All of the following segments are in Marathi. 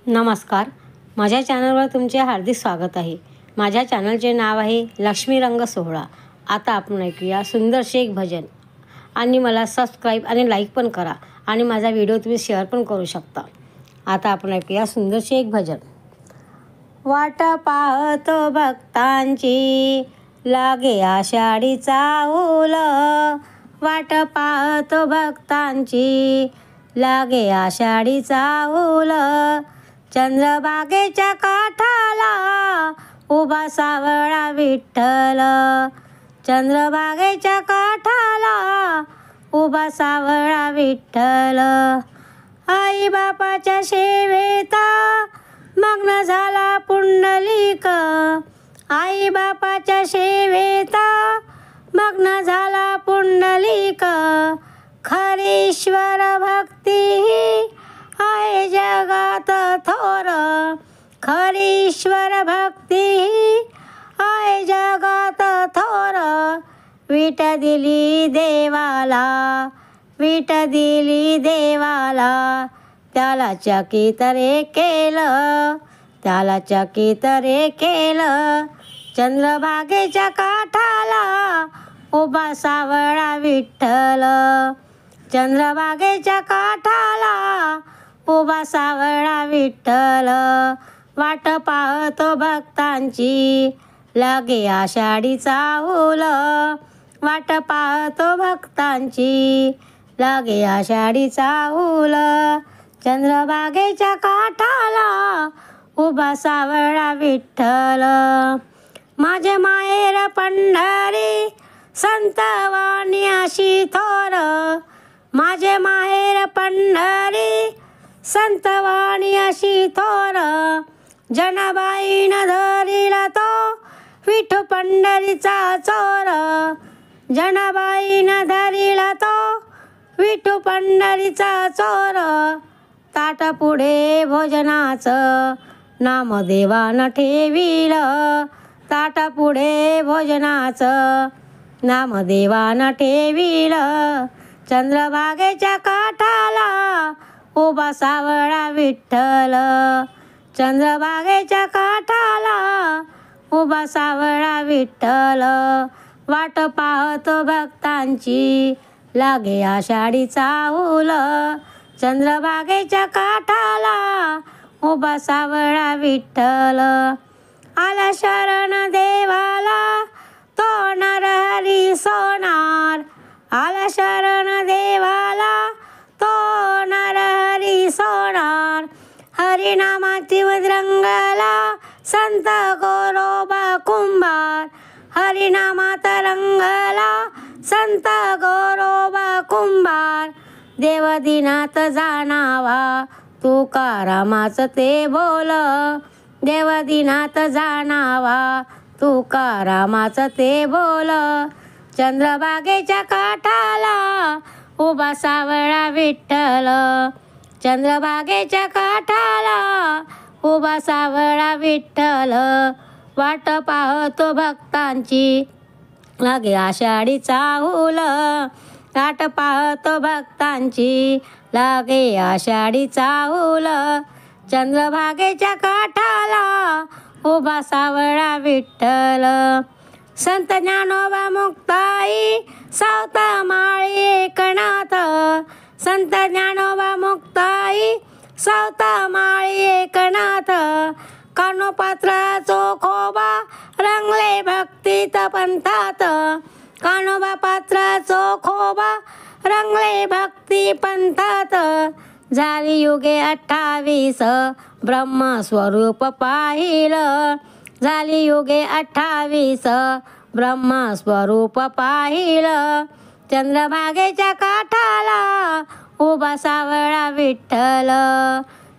नमस्कार, माझ्या चॅनलवर तुमचे हार्दिक स्वागत आहे। माझ्या चॅनलचे नाव आहे लक्ष्मी रंग सोहळा। आता आपण ऐकूया सुंदरसे एक भजन आणि मला सबस्क्राईब आणि लाईक पण करा आणि माझा व्हिडिओ तुम्ही शेअर पण करू शकता। आता आपण ऐकूया सुंदरसे एक भजन। वाट पाहतो भक्तांची लागे आषाढीचा ऊल, वाट पाहतो भक्तांची लागे आषाढीचा ऊल। चंद्रभागेच्या काठाला उभा सावळा विठ्ठल, चंद्रभागेच्या काठाला उभा सावळा विठ्ठल। आई बापाच्या सेवेत मग्न झाला पुंडलिक, आई बापाच्या सेवेत मग्न झाला पुंडलिक। खरी ईश्वर भक्ती आहे जगात थोर, खरी ईश्वर भक्ती आहे जगात थोर। विट दिली देवाला, विट दिली देवाला, त्याला चकित रे केलं, त्याला चकित रे केलं। चंद्रभागेच्या काठाला उभा सावळा विठ्ठल, चंद्रभागेच्या काठाला उभा सावळा विठ्ठल। वाट पाहतो भक्तांची लागे आषाढीचा ऊल, वाट पाहतो भक्तांची लागे आषाढीचा ऊल। चंद्रभागेच्या काठाला उभा सावळा विठ्ठल। माझे माहेर पंढरी संतवाणी अशी थोर, माझे माहेर पंढरी संतवाणी अशी थोर। जनाबाईन धरिला तो विठू पंढरीचा चोर, जनाबाईन धरिला तो विठू पंढरीचा चोर। ताट पुढे भोजनाचं नामदेवानं ठेविलं, ताट पुढे भोजनाचं नामदेवानं ठेविलं। चंद्रभागेच्या काठाला उभा सावळा विठ्ठल, चंद्रभागेच्या काठाला उभा सावळा विठ्ठल। वाट पाहतो भक्तांची लागे आषाढीचा ऊल, चंद्रभागेच्या काठाला उभा सावळा विठ्ठल। आला शरण देवाला तो नरहरी सोनार, आला शरण देवाला तो नरहरी सोनार। हरिनामाची रंगला संत गोरोबा कुंभार, हरिनामात रंगला संत गोरोबा कुंभार। देवदिनात जाणावा तुकारामाचं ते बोल, देवदिनात जाणावा तुकारामाचं ते बोल। चंद्रभागेच्या काठाला उभा सावळा विठ्ठल, चंद्रभागेच्या काठाला उभा सावळा विठ्ठल। वाट पाहतो भक्तांची लागे आषाढीचा ऊल, वाट पाहतो भक्तांची लागे आषाढीचा ऊल। चंद्रभागेच्या काठाला उभा सावळा विठ्ठल। संत ज्ञानोबा मुक्ताई सावता माळी एकनाथ, संत ज्ञानोबा मुक्ताई सावता माळी एकनाथ। कानोपात्रा चोखोबा रंगले भक्तीत पंथात, कानोबा पात्रा चोखोबा रंगले भक्ती पंथात। झाली युगे 28 ब्रह्मस्वरूप पाहिलं, झाली युगे 28 ब्रह्मस्वरूप पाहिलं। चंद्रभागेच्या काठाला उभा सावळा विठ्ठल,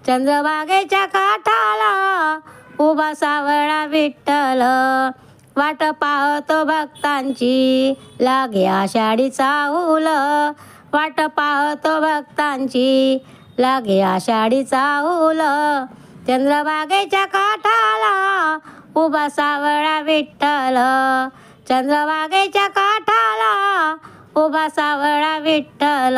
चंद्रभागेच्या काठाला उभा सावळा विठ्ठल। वाट पाहतो भक्तांची लागे आषाढीचा ऊल, वाट पाहतो भक्तांची लागे आषाढीचा ऊल। चंद्रभागेच्या काठाला उभा सावळा विठ्ठल, चंद्रभागेच्या काठाला उभा सावळा विठ्ठल।